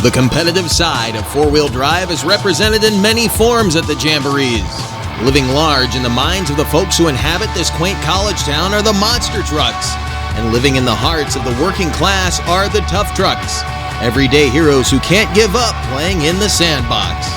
The competitive side of four-wheel drive is represented in many forms at the Jamborees. Living large in the minds of the folks who inhabit this quaint college town are the monster trucks, and living in the hearts of the working class are the tough trucks. Everyday heroes who can't give up playing in the sandbox.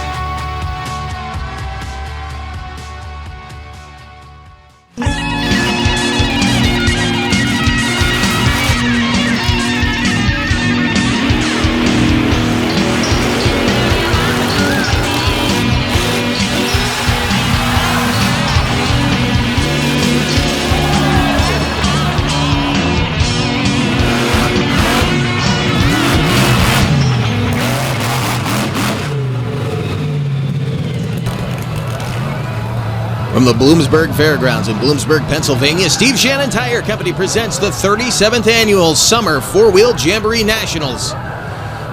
From the BLOOMSBURG Fairgrounds in BLOOMSBURG, Pennsylvania, Steve Shannon Tire Company presents the 37th Annual Summer Four-Wheel Jamboree Nationals.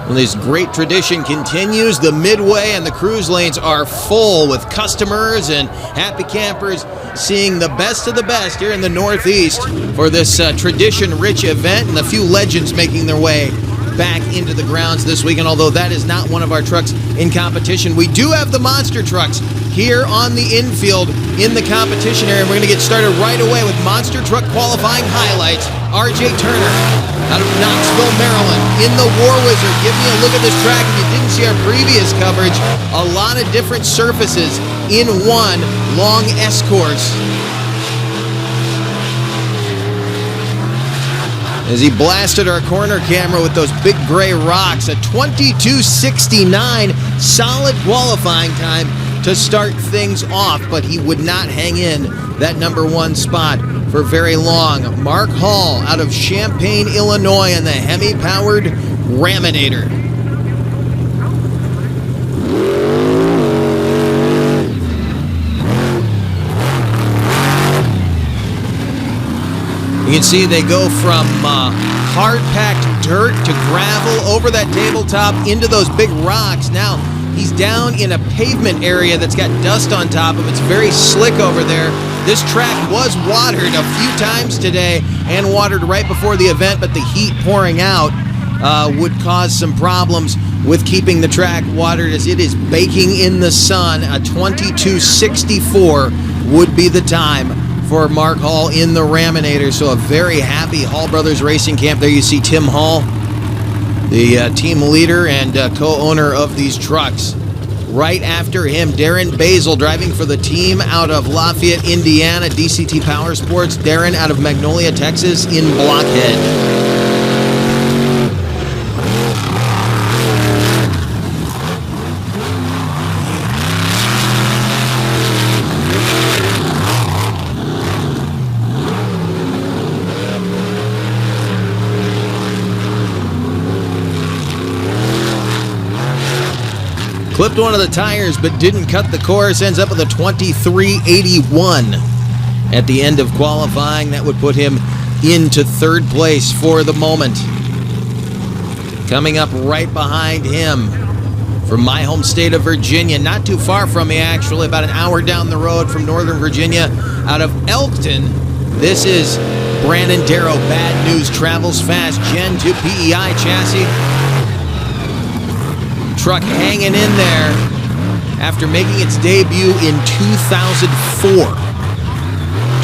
When this great tradition continues, the midway and the cruise lanes are full with customers and happy campers seeing the best of the best here in the Northeast for this tradition-rich event, and a few legends making their way back into the grounds this weekend. Although that is not one of our trucks in competition, we do have the monster trucks here on the infield in the competition area. We're going to get started right away with monster truck qualifying highlights. RJ Turner out of Knoxville, Maryland, in the War Wizard. Give me a look at this track. If you didn't see our previous coverage, a lot of different surfaces in one long S-course. As he blasted our corner camera with those big gray rocks, a 22:69 solid qualifying time to start things off, but he would not hang in that number one spot for very long. Mark Hall out of Champaign, Illinois, in the Hemi-powered Raminator. You can see they go from hard-packed dirt to gravel over that tabletop into those big rocks. Now he's down in a pavement area that's got dust on top of it. It's very slick over there. This track was watered a few times today and watered right before the event, but the heat pouring out would cause some problems with keeping the track watered as it is baking in the sun. A 22:64 would be the time for Mark Hall in the Raminator. So a very happy Hall Brothers Racing Camp. There you see Tim Hall, the team leader and co-owner of these trucks. Right after him, Darren Basil driving for the team out of Lafayette, Indiana, DCT Power Sports. Darren out of Magnolia, Texas, in Blockhead. Clipped one of the tires but didn't cut the course, ends up with a 23:81 at the end of qualifying. That would put him into third place for the moment. Coming up right behind him from my home state of Virginia, not too far from me actually, about an hour down the road from Northern Virginia, out of Elkton, this is Brandon Darrow. Bad News Travels Fast Gen 2 PEI chassis. Truck hanging in there after making its debut in 2004.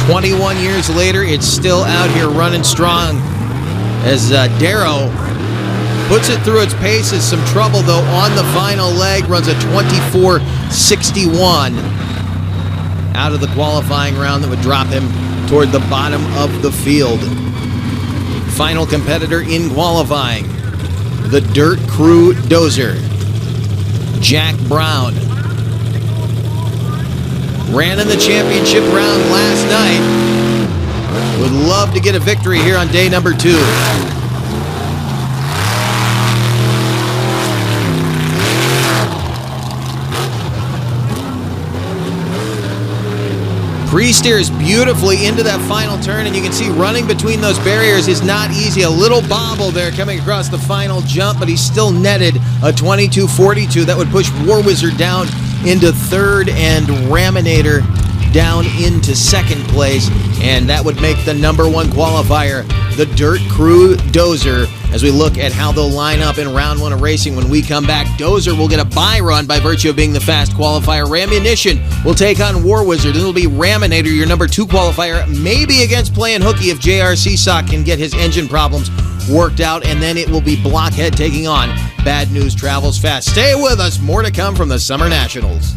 21 years later, it's still out here running strong as Darrow puts it through its paces. Some trouble, though, on the final leg. Runs a 24:61 out of the qualifying round that would drop him toward the bottom of the field. Final competitor in qualifying, the Dirt Crew Dozer, Jack Brown. Ran in the championship round last night. Would love to get a victory here on day number 2. Pre-steers beautifully into that final turn, and you can see running between those barriers is not easy. A little bobble there coming across the final jump, but he still netted a 22:42. That would push War Wizard down into third, and Raminator down into second place, and that would make the number one qualifier the Dirt Crew Dozer. As we look at how they'll line up in round one of racing when we come back, Dozer will get a bye run by virtue of being the fast qualifier. Rammunition will take on War Wizard, and it'll be Raminator, your number two qualifier, maybe against Playing Hooky if JRC Sock can get his engine problems worked out, and then it will be Blockhead taking on Bad News Travels Fast. Stay with us, more to come from the Summer Nationals.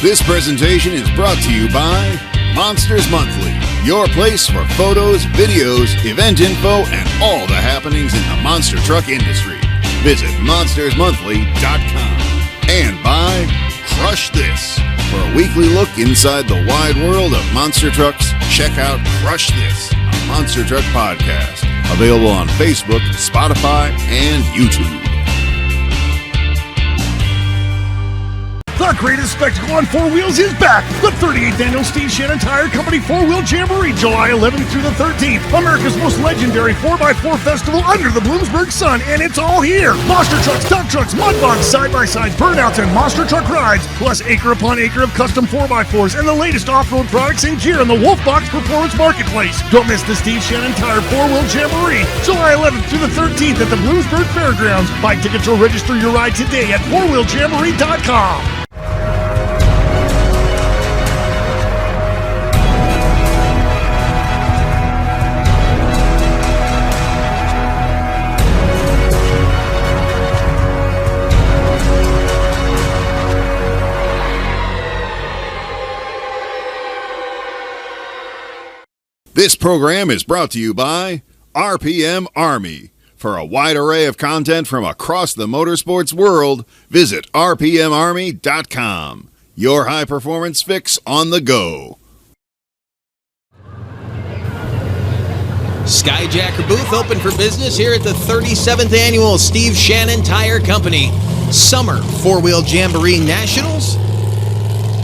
This presentation is brought to you by Monsters Monthly, your place for photos, videos, event info, and all the happenings in the monster truck industry. Visit monstersmonthly.com. And by Crush This. For a weekly look inside the wide world of monster trucks, check out Crush This, a monster truck podcast. Available on Facebook, Spotify, and YouTube. The greatest spectacle on four wheels is back. The 38th Annual Steve Shannon Tire Company 4-Wheel Jamboree, July 11th through the 13th. America's most legendary 4x4 festival under the Bloomsburg sun, and it's all here. Monster trucks, dump trucks, mud bogs, side-by-sides, burnouts, and monster truck rides, plus acre upon acre of custom 4x4s and the latest off-road products and gear in the Wolfbox Performance Marketplace. Don't miss the Steve Shannon Tire 4-Wheel Jamboree, July 11th through the 13th at the Bloomsburg Fairgrounds. Buy tickets or register your ride today at 4wheeljamboree.com. This program is brought to you by RPM Army. For a wide array of content from across the motorsports world, visit rpmarmy.com. Your high-performance fix on the go. Skyjacker booth open for business here at the 37th Annual Steve Shannon Tire Company Summer 4-Wheel Jamboree Nationals.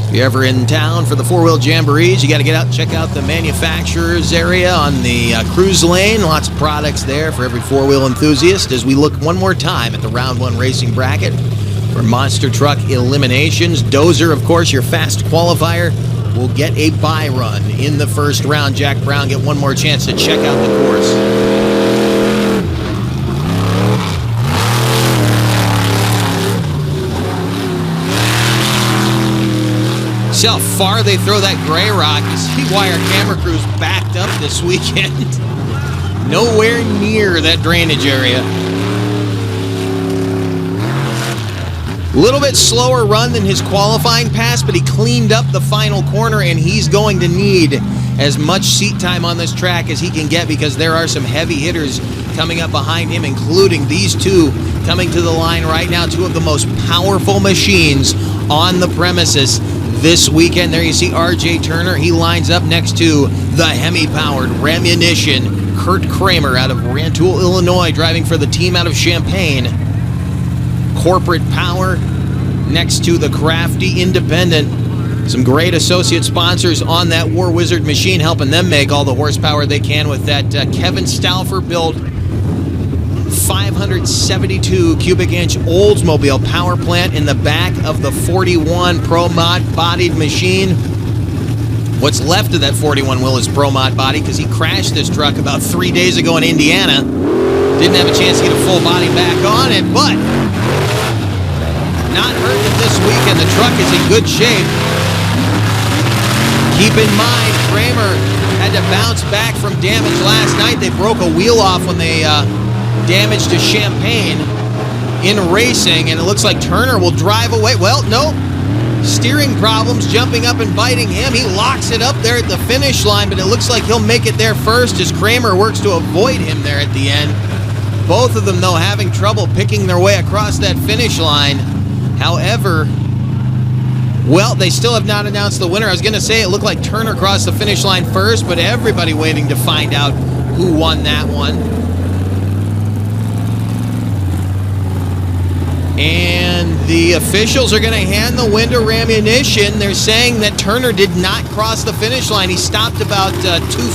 If you're ever in town for the 4-Wheel Jamborees, you got to get out and check out the manufacturers area on the cruise lane. Lots of products there for every 4-wheel enthusiast as we look one more time at the round one racing bracket for monster truck eliminations. Dozer, of course, your fast qualifier, will get a bye run in the first round. Jack Brown get one more chance to check out the course. See how far they throw that gray rock. You see why our camera crew's backed up this weekend. Nowhere near that drainage area. A little bit slower run than his qualifying pass, but he cleaned up the final corner, and he's going to need as much seat time on this track as he can get because there are some heavy hitters coming up behind him, including these two coming to the line right now, two of the most powerful machines on the premises this weekend. There you see R.J. Turner. He lines up next to the Hemi-powered Rammunition, Kurt Kramer out of Rantoul, Illinois, driving for the team out of Champaign. Corporate Power next to the Crafty Independent. Some great associate sponsors on that War Wizard machine, helping them make all the horsepower they can with that Kevin Stauffer built 572 cubic inch Oldsmobile power plant in the back of the 41 Pro Mod bodied machine. What's left of that 41 wheel is Pro Mod body because he crashed this truck about 3 days ago in Indiana. Didn't have a chance to get a full body back on it, but not hurting it this weekend. The truck is in good shape. Keep in mind, Kramer had to bounce back from damage last night. They broke a wheel off when they damaged to Champaign in racing, and it looks like Turner will drive away. Well, no. Steering problems, jumping up and biting him. He locks it up there at the finish line, but it looks like he'll make it there first as Kramer works to avoid him there at the end. Both of them, though, having trouble picking their way across that finish line. However, well, they still have not announced the winner. I was going to say it looked like Turner crossed the finish line first, but everybody waiting to find out who won that one. And the officials are going to hand the win to Rammunition. They're saying that Turner did not cross the finish line. He stopped about 2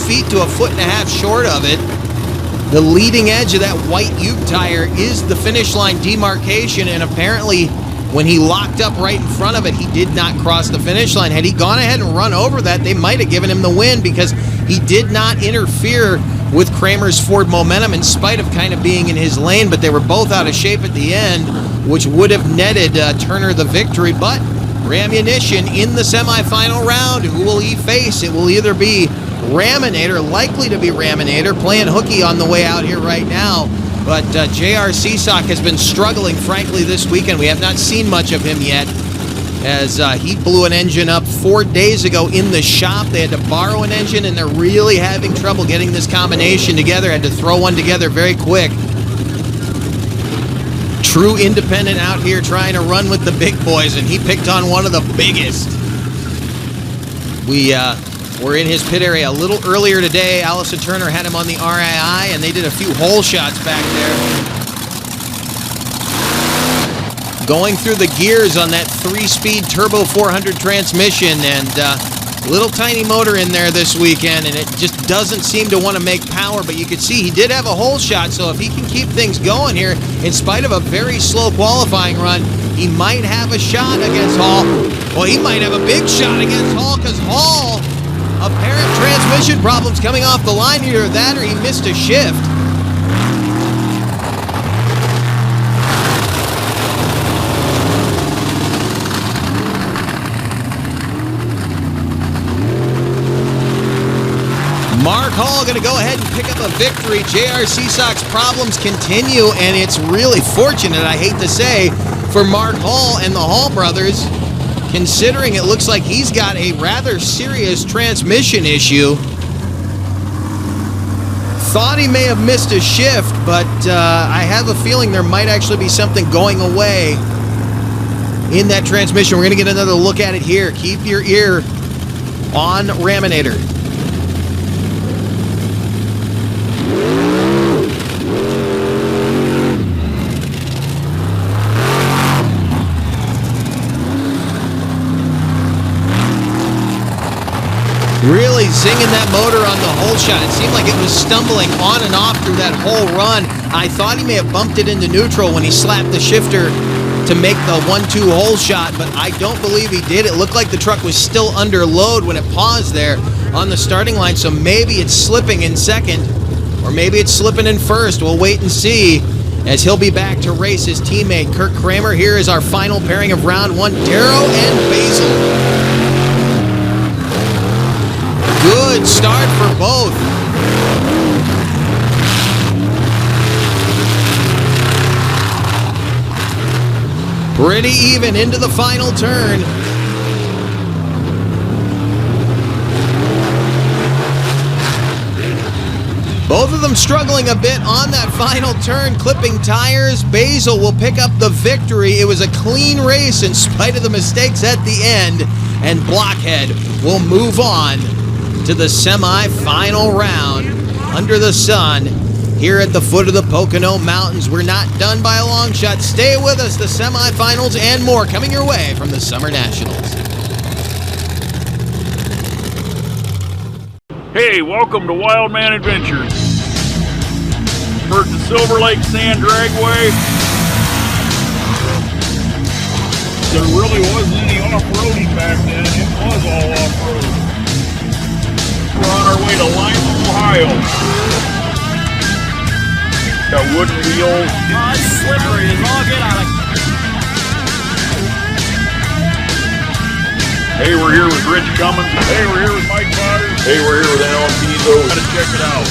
feet to 1.5 feet short of it. The leading edge of that white Ute tire is the finish line demarcation, and apparently when he locked up right in front of it, he did not cross the finish line. Had he gone ahead and run over that, they might have given him the win because he did not interfere with Kramer's Ford momentum in spite of kind of being in his lane, but they were both out of shape at the end, which would have netted Turner the victory. But Rammunition in the semifinal round, who will he face? It will either be Raminator, likely to be Raminator, playing hooky on the way out here right now. But J.R. Seasock has been struggling, frankly, this weekend. We have not seen much of him yet, as he blew an engine up 4 days ago in the shop. They had to borrow an engine, and they're really having trouble getting this combination together. Had to throw one together very quick. True independent out here trying to run with the big boys, and he picked on one of the biggest. We're in his pit area a little earlier today. Allison Turner had him on the RII, and they did a few hole shots back there. Going through the gears on that 3-speed turbo 400 transmission, and little tiny motor in there this weekend, and it just doesn't seem to want to make power. But you could see he did have a hole shot, so if he can keep things going here, in spite of a very slow qualifying run, he might have a shot against Hall. Well, he might have a big shot against Hall, because Hall, apparent transmission problems coming off the line, either that or he missed a shift. Mark Hall going to go ahead and pick up a victory. J.R. Seasock's problems continue, and it's really fortunate, I hate to say, for Mark Hall and the Hall brothers, considering it looks like he's got a rather serious transmission issue. Thought he may have missed a shift, but I have a feeling there might actually be something going away in that transmission. We're going to get another look at it here. Keep your ear on Raminator. Really zinging that motor on the hole shot. It seemed like it was stumbling on and off through that whole run. I thought he may have bumped it into neutral when he slapped the shifter to make the 1-2 hole shot, but I don't believe he did. It looked like the truck was still under load when it paused there on the starting line, so maybe it's slipping in second, or maybe it's slipping in first. We'll wait and see, as he'll be back to race his teammate Kirk Kramer. Here is our final pairing of round one, Darrow and Basil. Good start for both. Pretty even into the final turn. Both of them struggling a bit on that final turn, clipping tires. Basil will pick up the victory. It was a clean race in spite of the mistakes at the end, and Blockhead will move on to the semi-final round under the sun here at the foot of the Pocono Mountains. We're not done by a long shot. Stay with us. The semi-finals and more coming your way from the Summer Nationals. Hey, welcome to Wildman Adventures. We're at the Silver Lake Sand Dragway. There really wasn't any off-roading back then. It was all off-road. We're on our way to Lima, Ohio. Got wooden wheels. Oh, it's slippery as all get out of. Hey, we're here with Rich Cummins. Hey, we're here with Mike Potter. Hey, we're here with Alan Pizzo. Gotta check it out.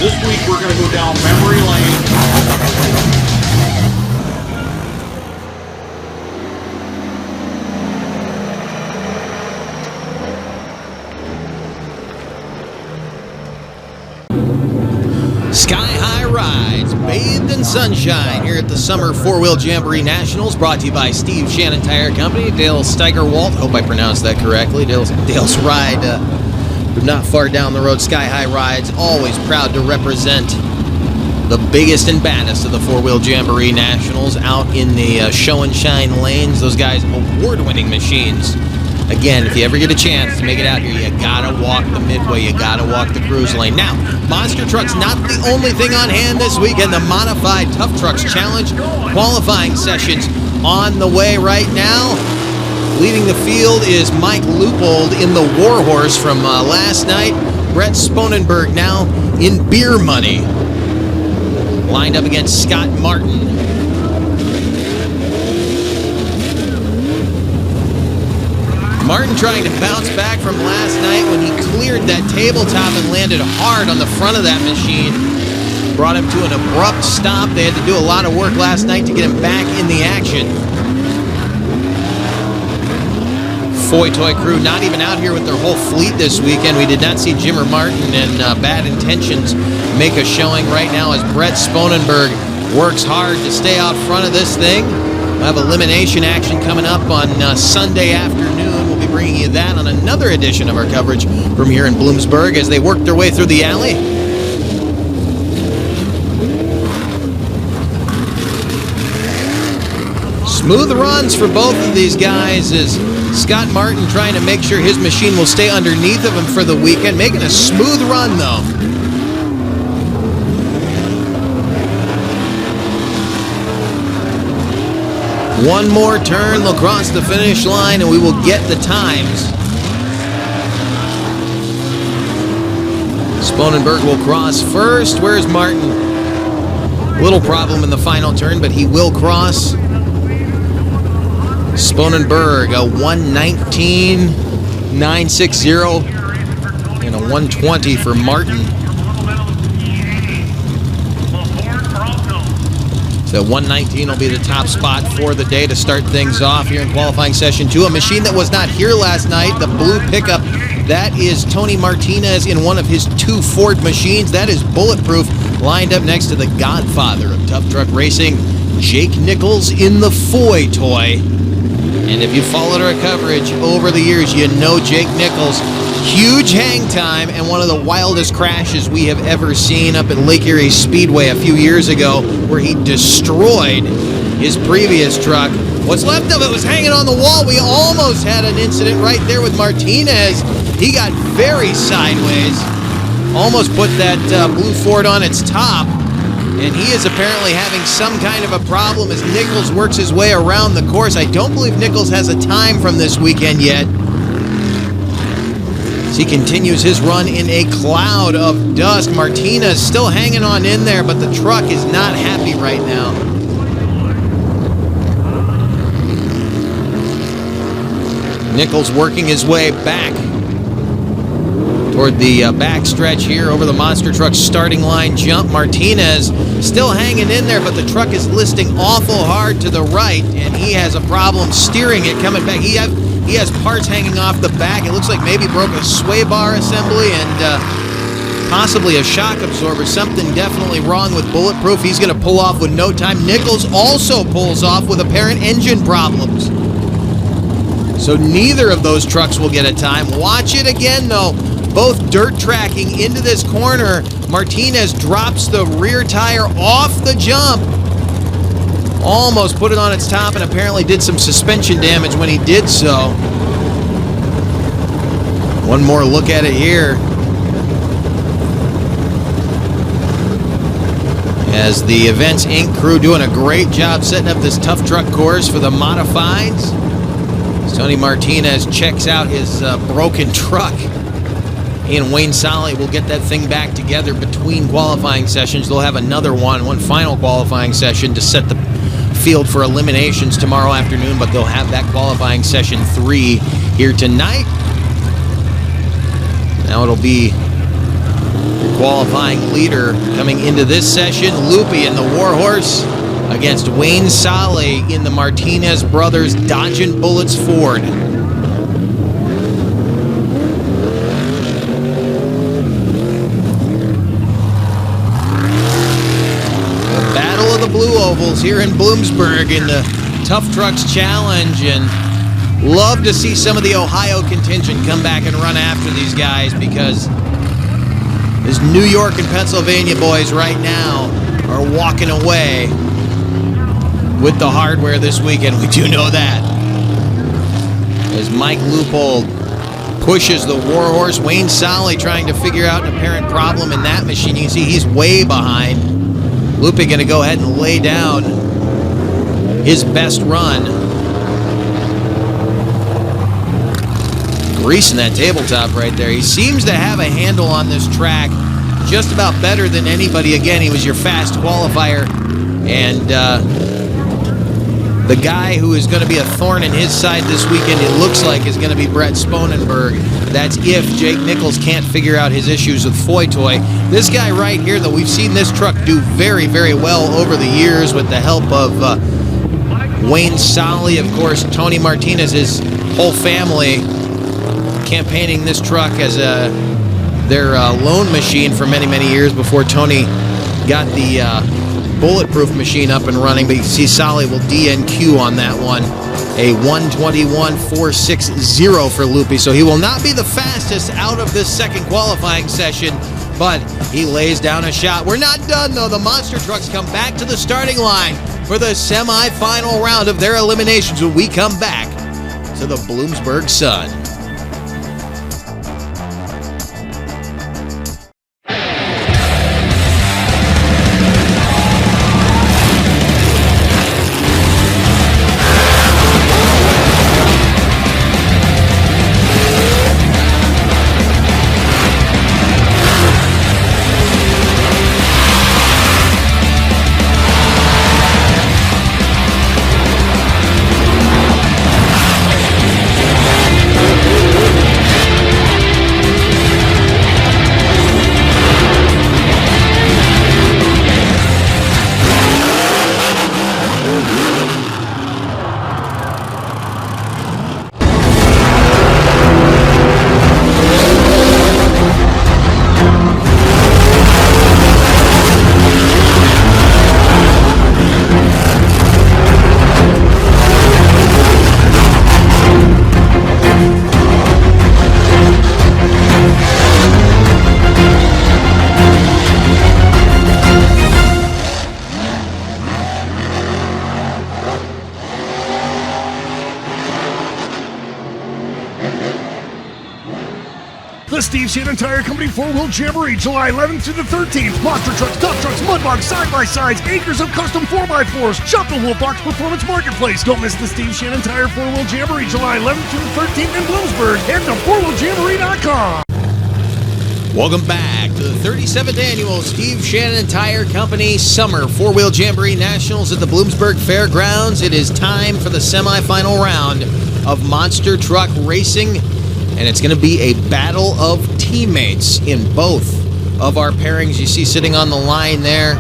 This week we're gonna go down memory lane. Sky High Rides, bathed in sunshine here at the Summer 4-Wheel Jamboree Nationals, brought to you by Steve Shannon Tire Company, Dale Steigerwalt, hope I pronounced that correctly, Dale's Ride, not far down the road. Sky High Rides, always proud to represent the biggest and baddest of the 4-Wheel Jamboree Nationals out in the show and shine lanes. Those guys, award-winning machines Again, if you ever get a chance to make it out here, you gotta walk the midway, you gotta walk the cruise lane. Now, Monster Truck's not the only thing on hand this weekend. The Modified Tough Trucks Challenge qualifying sessions on the way right now. Leading the field is Mike Leupold in the Warhorse from last night. Brett Sponenberg now in Beer Money, lined up against Scott Martin. Martin trying to bounce back from last night when he cleared that tabletop and landed hard on the front of that machine. Brought him to an abrupt stop. They had to do a lot of work last night to get him back in the action. Foy Toy crew not even out here with their whole fleet this weekend. We did not see Jimmer Martin and Bad Intentions make a showing right now as Brett Sponenberg works hard to stay out front of this thing. We'll have elimination action coming up on Sunday afternoon. We'll be bringing you that on another edition of our coverage from here in Bloomsburg as they work their way through the alley. Smooth runs for both of these guys as Scott Martin trying to make sure his machine will stay underneath of him for the weekend. Making a smooth run, though. One more turn, they'll cross the finish line, and we will get the times. Sponenberg will cross first. Where's Martin? Little problem in the final turn, but he will cross. Sponenberg, a 1:19.960 and a 1:20 for Martin. So 1:19 will be the top spot for the day to start things off here in qualifying session 2. A machine that was not here last night, the blue pickup, that is Tony Martinez in one of his 2 Ford machines. That is bulletproof, lined up next to the godfather of tough truck racing, Jake Nichols in the Foy Toy. And if you followed our coverage over the years, you know Jake Nichols. Huge hang time and one of the wildest crashes we have ever seen up at Lake Erie Speedway a few years ago, where he destroyed his previous truck. What's left of it was hanging on the wall. We almost had an incident right there with Martinez. He got very sideways, almost put that blue Ford on its top. And he is apparently having some kind of a problem as Nichols works his way around the course. I don't believe Nichols has a time from this weekend yet. As he continues his run in a cloud of dust. Martinez still hanging on in there, but the truck is not happy right now. Nichols working his way back toward the back stretch here over the monster truck starting line jump. Martinez still hanging in there, but the truck is listing awful hard to the right, and he has a problem steering it coming back. He has parts hanging off the back. It looks like maybe broke a sway bar assembly and possibly a shock absorber. Something definitely wrong with bulletproof. He's going to pull off with no time. Nichols also pulls off with apparent engine problems. So neither of those trucks will get a time. Watch it again, though. Both dirt tracking into this corner. Martinez drops the rear tire off the jump. Almost put it on its top and apparently did some suspension damage when he did so. One more look at it here. As the Events Inc. crew doing a great job setting up this tough truck course for the modifieds. As Tony Martinez checks out his broken truck. He and Wayne Solly will get that thing back together between qualifying sessions. They'll have another one final qualifying session to set the field for eliminations tomorrow afternoon, but they'll have that qualifying session 3 here tonight. Now it'll be your qualifying leader coming into this session, Loopy in the Warhorse against Wayne Solly in the Martinez Brothers Dodgin' Bullets Ford. Blue Ovals here in Bloomsburg in the Tough Trucks Challenge, and love to see some of the Ohio contingent come back and run after these guys, because these New York and Pennsylvania boys right now are walking away with the hardware this weekend. We do know that. as Mike Leupold pushes the Warhorse. Wayne Solly trying to figure out an apparent problem in that machine. You can see he's way behind. Loopy going to go ahead and lay down his best run. Greasing that tabletop right there. He seems to have a handle on this track just about better than anybody. Again, he was your fast qualifier. And the guy who is going to be a thorn in his side this weekend, it looks like, is going to be Brett Sponenberg. That's if Jake Nichols can't figure out his issues with Foytoy. This guy right here, though, we've seen this truck do very, very well over the years with the help of Wayne Solly, of course, Tony Martinez, his whole family campaigning this truck as their loan machine for many, many years before Tony got the bulletproof machine up and running. But you see Solly will DNQ on that one. A 1:21.460 for Loopy. So he will not be the fastest out of this second qualifying session, but he lays down a shot. We're not done, though. The monster trucks come back to the starting line for the semifinal round of their eliminations when we come back to the Bloomsburg Sun. The Steve Shannon Tire Company 4-Wheel Jamboree, July 11th through the 13th. Monster trucks, dump trucks, mud bogs, side-by-sides, acres of custom 4x4s. Shop the Wolfbox Performance Marketplace. Don't miss the Steve Shannon Tire 4-Wheel Jamboree, July 11th through the 13th in Bloomsburg. Head to 4wheeljamboree.com. Welcome back to the 37th Annual Steve Shannon Tire Company Summer 4-Wheel Jamboree Nationals at the Bloomsburg Fairgrounds. It is time for the semifinal round of monster truck racing, and it's going to be a battle of teammates in both of our pairings. You see sitting on the line there,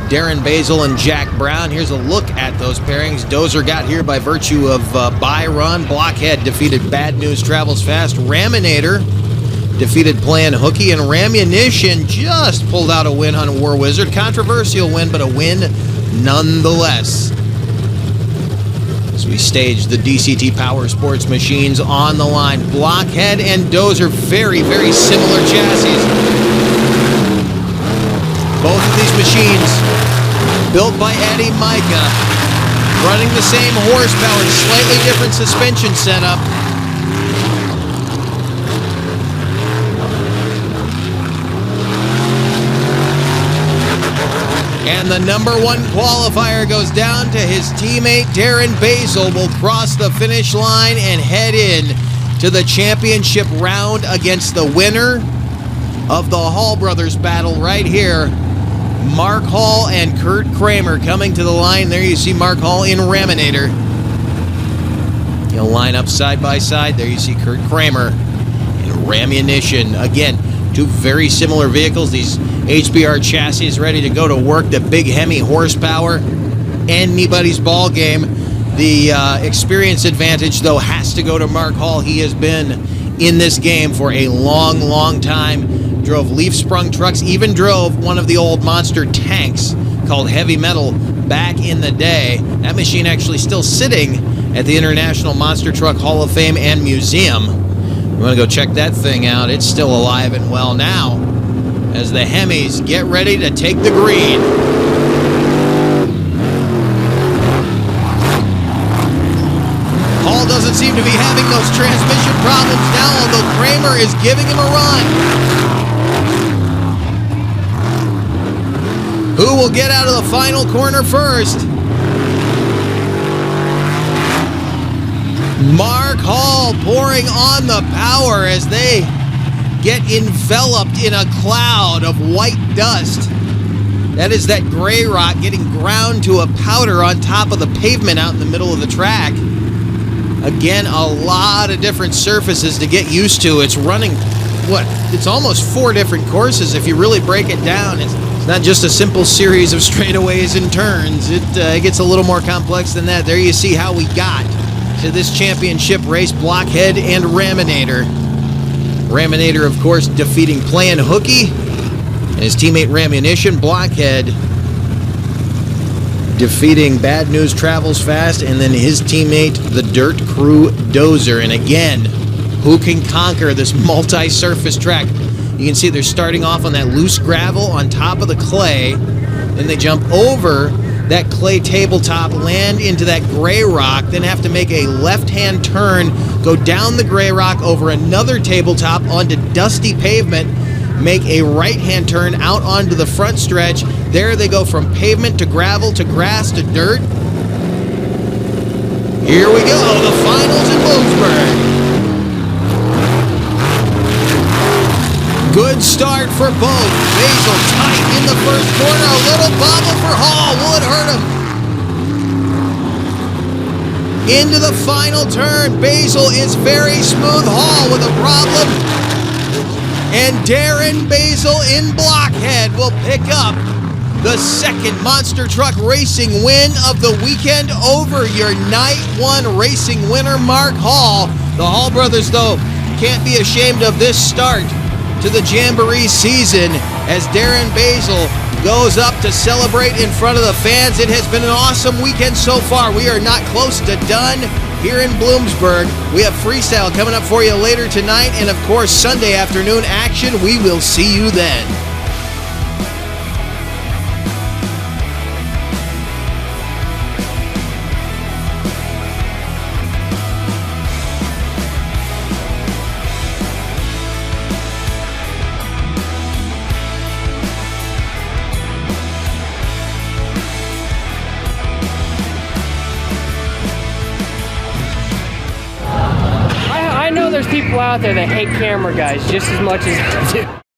Darren Basil and Jack Brown. Here's a look at those pairings. Dozer got here by virtue of Byron. Blockhead defeated Bad News Travels Fast. Raminator defeated Plan Hooky, and Ramunition just pulled out a win on War Wizard. Controversial win, but a win nonetheless. As we stage the DCT Power Sports machines on the line. Blockhead and Dozer, very, very similar chassis. Both of these machines built by Eddie Micah, running the same horsepower, slightly different suspension setup. And the number one qualifier goes down to his teammate Darren Basil. Will cross the finish line and head in to the championship round against the winner of the Hall Brothers battle right here. Mark Hall and Kurt Kramer coming to the line. There you see Mark Hall in Raminator. He'll line up side by side. There you see Kurt Kramer in Ramunition. Again, two very similar vehicles. These HBR chassis ready to go to work. The big Hemi horsepower, anybody's ball game. The experience advantage, though, has to go to Mark Hall. He has been in this game for a long, long time. Drove leaf-sprung trucks, even drove one of the old monster tanks called Heavy Metal back in the day. That machine actually still sitting at the International Monster Truck Hall of Fame and Museum. You want to go check that thing out. It's still alive and well now, as the Hemis get ready to take the green. Hall doesn't seem seem to be having those transmission problems now, although Kramer is giving him a run. Who will get out of the final corner first? Mark Hall pouring on the power as they get enveloped in a cloud of white dust. That is that gray rock getting ground to a powder on top of the pavement out in the middle of the track. Again, a lot of different surfaces to get used to. It's running, it's almost 4 different courses if you really break it down. It's not just a simple series of straightaways and turns. It gets a little more complex than that. There you see how we got to this championship race, Blockhead and Raminator. Raminator, of course, defeating Plan Hooky and his teammate Ramunition. Blockhead defeating Bad News Travels Fast and then his teammate, the Dirt Crew Dozer. And again, who can conquer this multi-surface track? You can see they're starting off on that loose gravel on top of the clay. Then they jump over that clay tabletop, land into that gray rock, then have to make a left-hand turn, go down the gray rock over another tabletop onto dusty pavement, make a right-hand turn out onto the front stretch. There they go from pavement to gravel to grass to dirt. Here we go, the finals in BLOOMSBURG. Good start for both. Basil tight in the first corner. A little bobble for Hall. Will it hurt him? Into the final turn. Basil is very smooth. Hall with a problem. And Darren Basil in Blockhead will pick up the second Monster Truck Racing win of the weekend over your Night 1 racing winner, Mark Hall. The Hall brothers, though, can't be ashamed of this start to the Jamboree season as Darren Basil goes up to celebrate in front of the fans. It has been an awesome weekend so far. We are not close to done here in BLOOMSBURG. We have freestyle coming up for you later tonight, and of course Sunday afternoon action. We will see you then. I know there's people out there that hate camera guys just as much as I do.